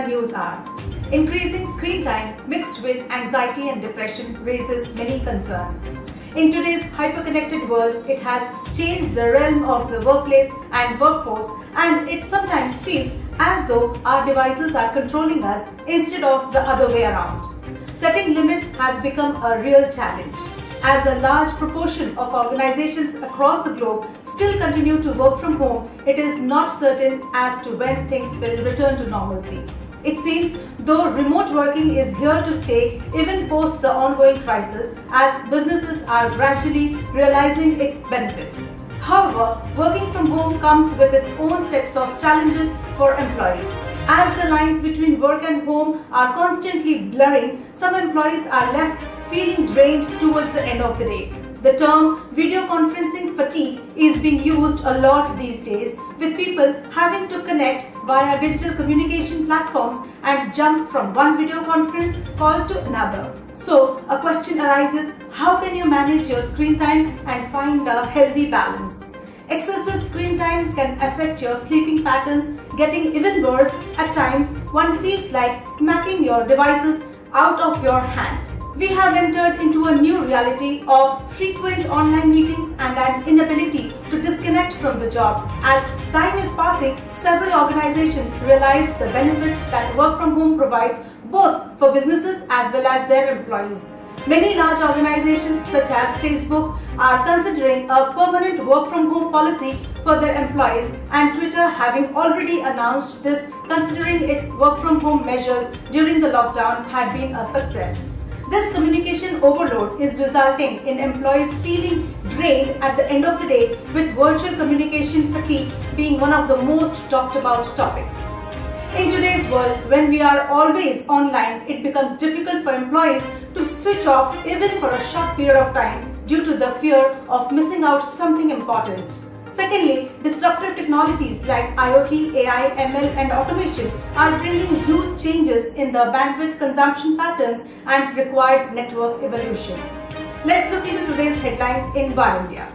India News Hour. Increasing screen time mixed with anxiety and depression raises many concerns. In today's hyper-connected world, it has changed the realm of the workplace and workforce, and it sometimes feels as though our devices are controlling us instead of the other way around. Setting limits has become a real challenge. As a large proportion of organizations across the globe still continue to work from home, it is not certain as to when things will return to normalcy. It seems though remote working is here to stay even post the ongoing crisis, as businesses are gradually realizing its benefits. However, working from home comes with its own sets of challenges for employees. As the lines between work and home are constantly blurring, some employees are left feeling drained towards the end of the day. The term video conferencing fatigue is being used a lot these days, with people having to connect via digital communication platforms and jump from one video conference call to another. So, a question arises: how can you manage your screen time and find a healthy balance? Excessive screen time can affect your sleeping patterns, getting even worse. At times, one feels like smacking your devices out of your hand. We have entered into a new reality of frequent online meetings and an inability to disconnect from the job. As time is passing, several organizations realize the benefits that work from home provides, both for businesses as well as their employees. Many large organizations such as Facebook are considering a permanent work from home policy for their employees, and Twitter having already announced this, considering its work from home measures during the lockdown had been a success. This communication overload is resulting in employees feeling drained at the end of the day, with virtual communication fatigue being one of the most talked about topics. In today's world, when we are always online, it becomes difficult for employees to switch off even for a short period of time due to the fear of missing out something important. Secondly, disruptive technologies like IoT, AI, ML and automation are bringing huge changes in the bandwidth consumption patterns and required network evolution. Let's look into today's headlines in VAR India.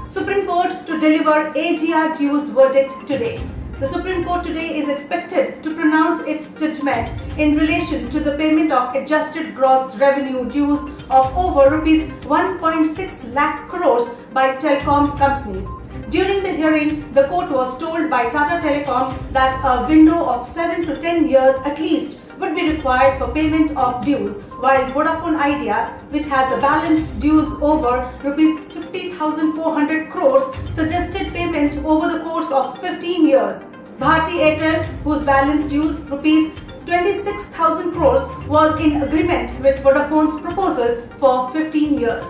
Supreme Court to deliver AGR dues verdict today. The Supreme Court today is expected to pronounce its judgment in relation to the payment of adjusted gross revenue dues of over rupees 1.6 lakh crores by telecom companies. During the hearing, the court was told by Tata Telecom that a window of 7 to 10 years at least would be required for payment of dues, while Vodafone Idea, which has a balance dues over rupees 50,400 crores, suggested payment over the course of 15 years. Bharti Airtel, whose balance dues rupees 26,000 crores, was in agreement with Vodafone's proposal for 15 years.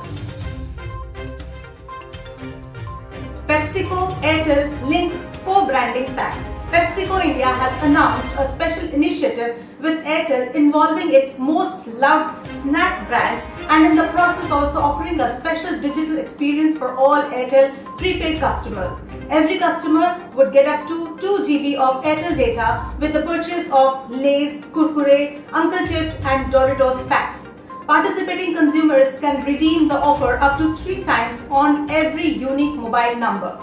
PepsiCo Airtel Link co-branding pact. PepsiCo India has announced a special initiative with Airtel involving its most loved snack brands, and in the process also offering a special digital experience for all Airtel prepaid customers. Every customer would get up to 2 GB of Airtel data with the purchase of Lay's, Kurkure, Uncle Chips and Doritos packs. Participating consumers can redeem the offer up to 3 times on every unique mobile number.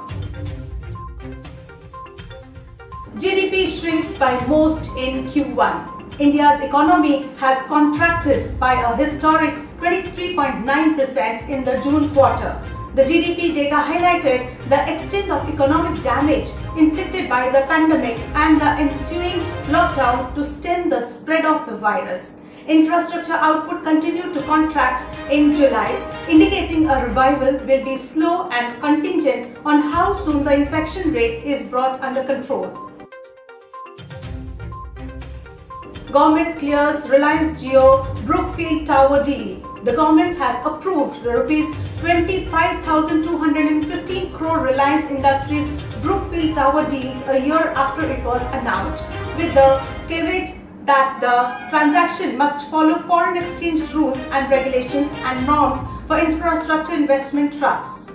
GDP shrinks by most in Q1. India's economy has contracted by a historic 23.9% in the June quarter. The GDP data highlighted the extent of economic damage inflicted by the pandemic and the ensuing lockdown to stem the spread of the virus. Infrastructure output continued to contract in July, indicating a revival will be slow and contingent on how soon the infection rate is brought under control. Government clears Reliance Jio Brookfield Tower deal. The government has approved the rupees 25,215 crore Reliance Industries Brookfield Tower deals a year after it was announced, with the caveat that the transaction must follow foreign exchange rules and regulations and norms for infrastructure investment trusts.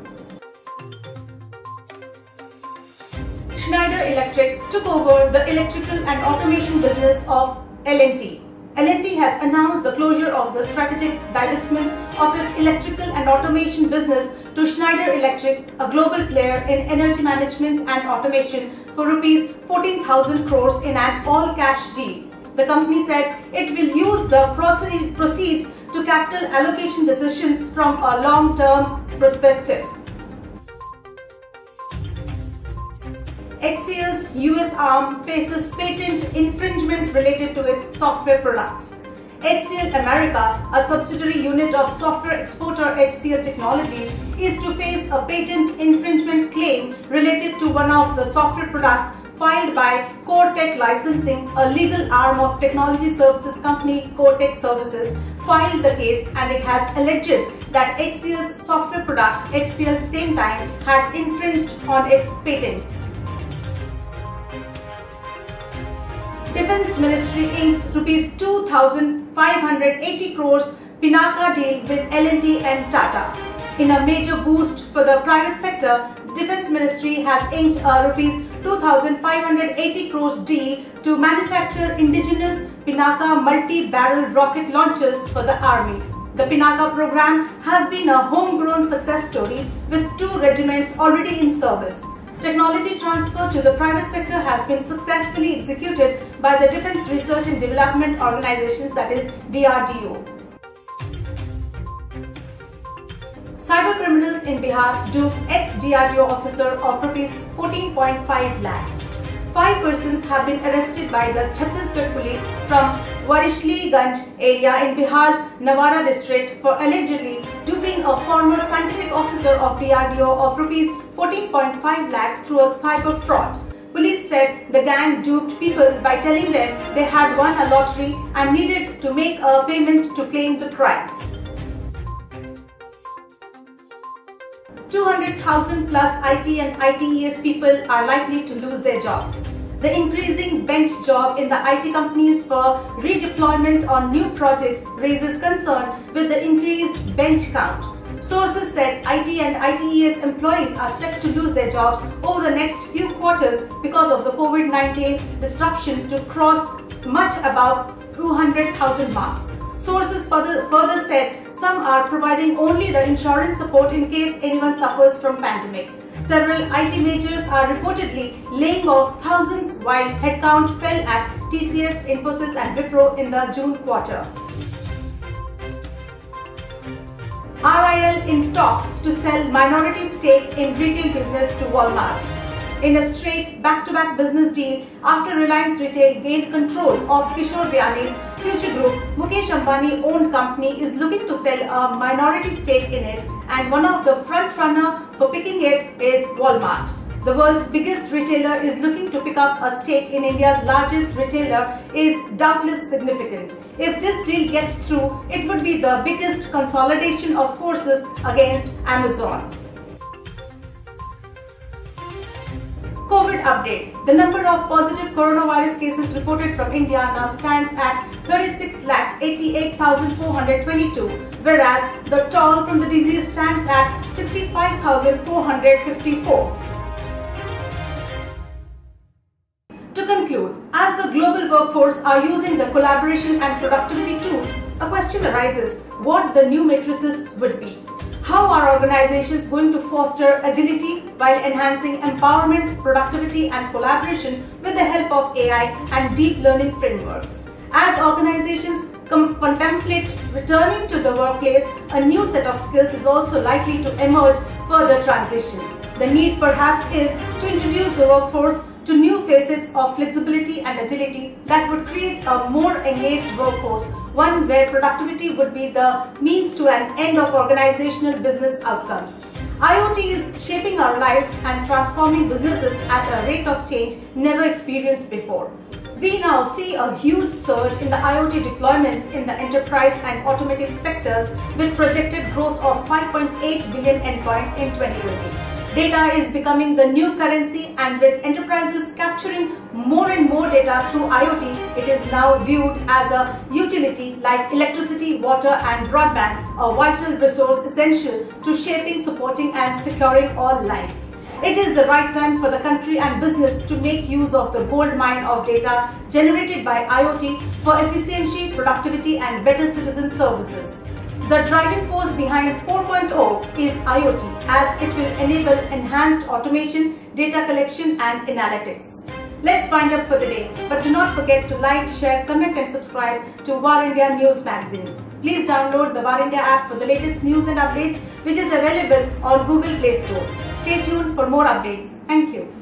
Schneider Electric took over the electrical and automation business of L&T. L&T has announced the closure of the strategic divestment of its electrical and automation business to Schneider Electric, a global player in energy management and automation, for rupees 14,000 crores in an all-cash deal. The company said it will use the proceeds to capital allocation decisions from a long-term perspective. HCL's US arm faces patent infringement related to its software products. HCL America, a subsidiary unit of software exporter HCL Technologies, is to face a patent infringement claim related to one of the software products filed by CoreTech Licensing, a legal arm of technology services company CoreTech Services, filed the case, and it has alleged that HCL's software product, HCL Same Time, had infringed on its patents. Defence Ministry inks rupees 2,580 crores Pinaka deal with L&T and Tata. In a major boost for the private sector, the Defence Ministry has inked a rupees 2,580 crores deal to manufacture indigenous Pinaka multi-barrel rocket launchers for the Army. The Pinaka program has been a homegrown success story with 2 regiments already in service. Technology transfer to the private sector has been successfully executed by the Defence Research and Development Organizations, that is DRDO. Cyber criminals in Bihar dupe ex-DRDO officer of rupees 14.5 lakhs. 5 persons have been arrested by the Chhattisgarh police from Warishliganj area in Bihar's Nawara district for allegedly duping a former scientific officer of DRDO of rupees 14.5 lakhs through a cyber fraud. Police said the gang duped people by telling them they had won a lottery and needed to make a payment to claim the prize. 200,000 plus IT and ITES people are likely to lose their jobs. The increasing bench job in the IT companies for redeployment on new projects raises concern with the increased bench count. Sources said IT and ITES employees are set to lose their jobs over the next few quarters because of the COVID-19 disruption to cross much above 200,000 marks. Sources further said some are providing only the insurance support in case anyone suffers from pandemic. Several IT majors are reportedly laying off thousands while headcount fell at TCS, Infosys and Wipro in the June quarter. RIL in talks to sell minority stake in retail business to Walmart. In a straight back-to-back business deal, after Reliance Retail gained control of Kishore Biyani's Future Group, Mukesh Ambani-owned company is looking to sell a minority stake in it, and one of the front-runner for picking it is Walmart. The world's biggest retailer is looking to pick up a stake in India's largest retailer is doubtless significant. If this deal gets through, it would be the biggest consolidation of forces against Amazon. COVID update. The number of positive coronavirus cases reported from India now stands at 36,88,422, whereas the toll from the disease stands at 65,454. To conclude, as the global workforce are using the collaboration and productivity tools, a question arises what the new matrices would be. How are organizations going to foster agility while enhancing empowerment, productivity and collaboration with the help of AI and deep learning frameworks? As organizations contemplate returning to the workplace, a new set of skills is also likely to emerge for the transition. The need perhaps is to introduce the workforce to new facets of flexibility and agility that would create a more engaged workforce, one where productivity would be the means to an end of organizational business outcomes. IoT is shaping our lives and transforming businesses at a rate of change never experienced before. We now see a huge surge in the IoT deployments in the enterprise and automotive sectors with projected growth of 5.8 billion endpoints in 2020. Data is becoming the new currency, and with enterprises capturing more and more data through IoT, it is now viewed as a utility like electricity, water and broadband, a vital resource essential to shaping, supporting and securing all life. It is the right time for the country and business to make use of the gold mine of data generated by IoT for efficiency, productivity and better citizen services. The driving force behind 4.0 is IoT, as it will enable enhanced automation, data collection and analytics. Let's wind up for the day, but do not forget to like, share, comment and subscribe to War India News Magazine. Please download the War India app for the latest news and updates, which is available on Google Play Store. Stay tuned for more updates. Thank you.